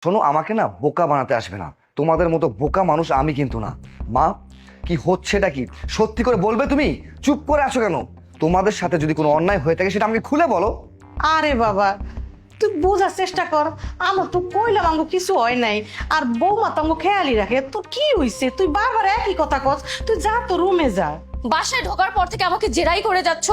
শোনো, আমাকে না বোকা বানাতে আসবে না। তোমাদের মতো বোকা মানুষ আমি কিন্তু না। মা, কি হচ্ছেটা কি সত্যি করে বলবে? তুমি চুপ করে আছো কেন? তোমাদের সাথে যদি কোনো অন্যায় হয়ে থাকে সেটা আমাকে খুলে বলো। আরে বাবা, তুই বোঝার চেষ্টা কর। আমার তো কইলাম আঙ্গু কিছু হয় নাই। আর বৌমা তো আঙ্গু খেয়ালি রাখে। তোর কি হইছে? তুই বারবার একই কথা কস। তুই যা, তো রুমে যা। বাসায় ঢোকার পর থেকে আমাকে জেরাই করে যাচ্ছ।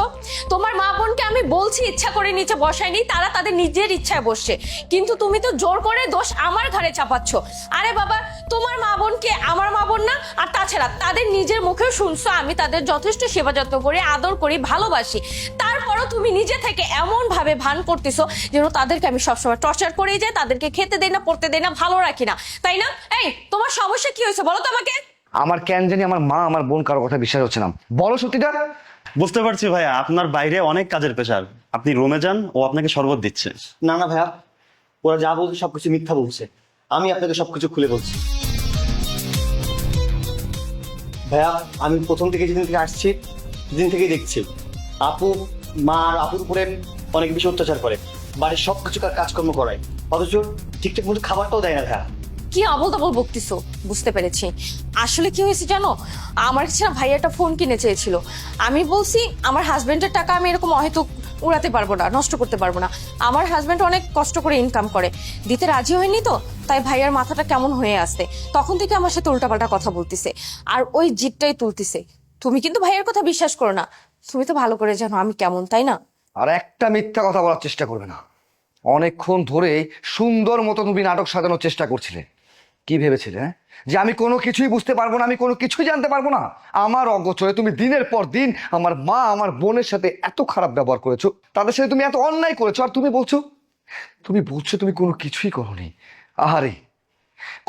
তোমার মা বোনকে আমি বলছি ইচ্ছা করে নিচে বসায়নি, তারা তাদের নিজের ইচ্ছায় বসছে, কিন্তু তুমি তো জোর করে দোষ আমার ঘাড়ে চাপাচ্ছ। আরে বাবা, তোমার মা বোনকে আমার মা বোন না? আর তাছাড়া তাদের নিজের মুখেও শুনছো আমি তাদের যথেষ্ট সেবা যত্ন করি, আদর করি, ভালোবাসি। তারপরও তুমি নিজে থেকে এমন ভাবে ভান করতেছো যেন তাদেরকে আমি সবসময় টর্চার করেই যাই, তাদেরকে খেতে দেই না, পড়তে দেই না, ভালো রাখি না, তাই না? এই, তোমার সমস্যা কি হয়েছে বলো তো আমাকে। আমার কেন জানি আমার মা আমার বোন কারো কথা বিশ্বাস হচ্ছে না। বলো সত্যিটা। বুঝতে পারছি ভাইয়া, আপনার বাইরে অনেক কাজের প্রেশার। আপনি রুমে যান, ও আপনাকে শরবত দিচ্ছে। না না ভাইয়া, ওরা যা বলছে সবকিছু মিথ্যা বলছে। আমি আপনাকে সবকিছু খুলে বলছি। ভাইয়া, আমি প্রথম থেকে যেদিন থেকে আসছি সেদিন থেকেই দেখছি আপু মা আর আপুর উপরে অনেক বেশি অত্যাচার করে, বাড়ির সবকিছু কাজকর্ম করায়, অথচ ঠিকঠাক মতো খাবারটাও দেয় না ভাইয়া। কি আবল তাবল বকতিছো? বুঝতে পেরেছি। আসলে কি হয়েছে জানো, আমার কাছে না ভাইয়া একটা ফোন কিনে চেয়েছিল। আমি বলছি আমার হাজবেন্ডের টাকা আমি এরকম অহেতুক উড়াতে পারবো না, নষ্ট করতে পারবো না। আমার হাজবেন্ড অনেক কষ্ট করে ইনকাম করে, দিতে রাজি হয়নি তো, তাই ভাইয়ার মাথাটা কেমন হয়ে আসছে। তখন থেকে আমার সাথে উল্টাপাল্টা কথা বলতিছে, আর ওই জিদটাই তুলতিছে। তুমি কিন্তু ভাইয়ার কথা বিশ্বাস করো না। তুমি তো ভালো করে জানো আমি কেমন, তাই না? আর একটা মিথ্যা কথা বলার চেষ্টা করবে না। অনেকক্ষণ ধরে সুন্দর মতো তুমি নাটক সাজানোর চেষ্টা করছিলে। কি ভেবেছিলে, হ্যাঁ? যে আমি কোনো কিছুই বুঝতে পারবো না, আমি কোনো কিছুই জানতে পারবো না? আমার অগোচরে তুমি দিনের পর দিন আমার মা আমার বোনের সাথে এত খারাপ ব্যবহার করেছো, তাদের সাথে তুমি এত অন্যায় করেছো, আর তুমি বলছো তুমি কোনো কিছুই করোনি। আহারে,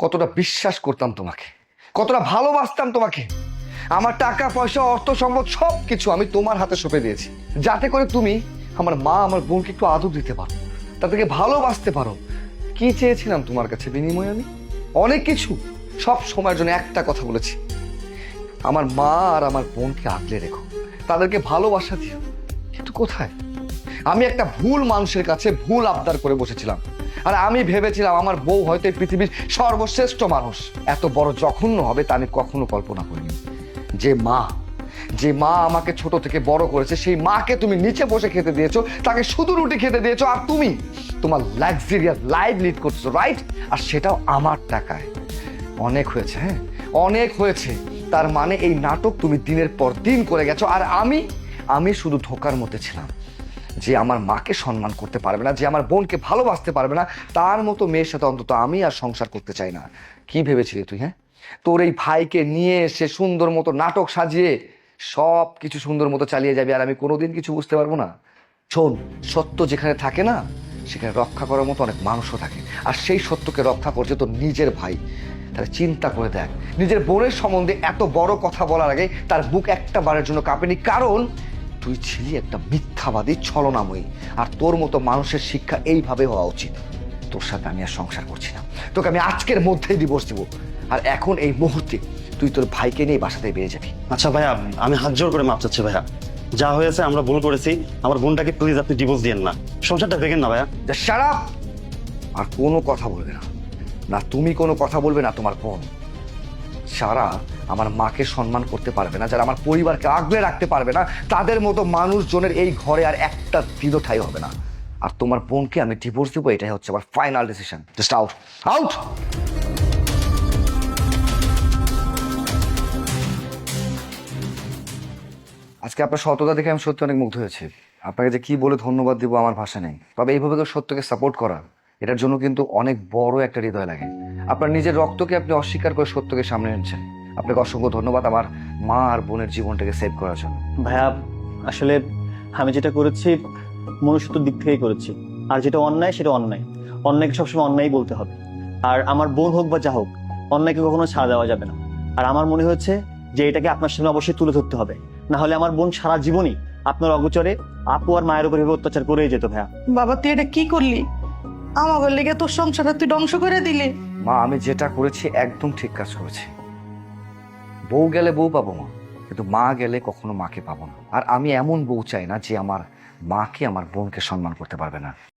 কতটা বিশ্বাস করতাম তোমাকে, কতটা ভালোবাসতাম তোমাকে। আমার টাকা পয়সা অর্থ সম্পদ সব কিছু আমি তোমার হাতে সঁপে দিয়েছি, যাতে করে তুমি আমার মা আমার বোনকে একটু আদর দিতে পারো, তাদেরকে ভালোবাসতে পারো। কি চেয়েছিলাম তোমার কাছে বিনিময়ে? আমি অনেক কিছু। সব সময়ের জন্য একটা কথা বলেছি, আমার মা আর আমার বোনকে আগলে রেখো, তাদেরকে ভালোবাসা দিও। কিন্তু কোথায়? আমি একটা ভুল মানুষের কাছে ভুল আবদার করে বসেছিলাম, আর আমি ভেবেছিলাম আমার বউ হয়তো এই পৃথিবীর সর্বশ্রেষ্ঠ মানুষ। এত বড় জঘন্য হবে তা আমি কখনো কল্পনা করিনি। যে মা আমাকে ছোট থেকে বড় করেছে, সেই মাকে তুমি নিচে বসে খেতে দিয়েছো, তাকে শুধু রুটি খেতে দিয়েছো, আর তুমি তোমার লাক্সারিয়াস লাইফ লিড করছো, রাইট? আর সেটাও আমার টাকায়। অনেক হয়েছে, হ্যাঁ, অনেক হয়েছে। তার মানে এই নাটক তুমি দিনের পর দিন করে গেছো, আর আমি শুধু ধোকার মধ্যে ছিলাম। যে আমার মাকে সম্মান করতে পারবে না, যে আমার বোনকে ভালোবাসতে পারবে না, তার মতো মেয়ের সাথে অন্তত আমি আর সংসার করতে চাই না। কি ভেবেছিলি তুই, হ্যাঁ? তোর এই ভাইকে নিয়ে এসে সুন্দর মতো নাটক সাজিয়ে সব কিছু সুন্দর মতো চালিয়ে যাবে, আর আমি কোনোদিন কিছু বুঝতে পারবো না? শোন, সত্য যেখানে থাকে না, সেখানে রক্ষা করার মতো অনেক মানুষও থাকে, আর সেই সত্যকে রক্ষা করছে তোর নিজের ভাই। তাহলে চিন্তা করে দেখ, নিজের বোনের সম্বন্ধে এত বড় কথা বলার আগে তার বুক একটা বারের জন্য কাঁপেনি, কারণ তুই ছিলি একটা মিথ্যাবাদী, ছলনাময়ী। আর তোর মতো মানুষের শিক্ষা এইভাবে হওয়া উচিত। তোর সাথে আমি আর সংসার করছি না, তোকে আমি আজকের মধ্যেই ডিভোর্স দিব। আর এখন এই মুহূর্তে তুই তোর ভাইকে নিয়ে বাসাতে বেরিয়ে যাবি। আচ্ছা ভাইয়া, আমি হাত জোর করে মাপ চাচ্ছি ভাইয়া। যা হয়েছে আমরা ভুল করেছি, আমার বোনটাকে প্লিজ আপনি ডিভোর্স দিয়েন না, সংসারটা ভেঙেন না ভাইয়া। Shut up! আর কোনো কথা বলবে না, না তুমি কোনো কথা বলবে না তোমার বোন। সারা আমার মাকে সম্মান করতে পারবে না, যারা আমার পরিবারকে আগলে রাখতে পারবে না, তাদের মতো মানুষজনের এই ঘরে আর একটা দিনও ঠাঁই হবে না। আর তোমার বোনকে আমি ডিভোর্স দেবো, এটাই হচ্ছে আমার final decision. Just out, out! আজকে আপনার সততা দেখে আমি সত্যি অনেক মুগ্ধ হয়েছি। আপনাকে যে কি বলে ধন্যবাদ দিব আমার ভাষা নেই। তবে এইভাবে তো সত্যকে সাপোর্ট করা, এটার জন্য কিন্তু অনেক বড় একটা হৃদয় লাগে। আপনার নিজের রক্তকে আপনি অস্বীকার করে সত্যকে সামনে এনেছেন। আপনাকে অসংখ্য ধন্যবাদ আমার মা আর বোনের জীবনটাকে সেভ করার জন্য। ভাইয়া, আসলে আমি যেটা করেছি মনুষ্যত্বের দিক থেকেই করেছি। আর যেটা অন্যায় সেটা অন্যায়, অন্যায়কে সবসময় অন্যায় বলতে হবে। আর আমার বোন হোক বা যা হোক, অন্যায়কে কখনো ছাড় দেওয়া যাবে না। আর আমার মনে হচ্ছে যে এটাকে আপনার সামনে অবশ্যই তুলে ধরতে হবে, না হলে আমার বোন সারা জীবনই আপনার অগোচরে আপু আর মায়ের উপর এভাবে অত্যাচার করেই যেত। ভাইয়া, বাবা, তুই এটা কি করলি? আমাদের লেগে তোর সংসারটা তুই ধ্বংস করে দিলি। মা, আমি যেটা করেছি একদম ঠিক কাজ করেছি। বউ গেলে বউ পাবো মা, কিন্তু মা গেলে কখনো মাকে পাবো না। আর আমি এমন বউ চাই না যে আমার মাকে আমার বোনকে সম্মান করতে পারবে না।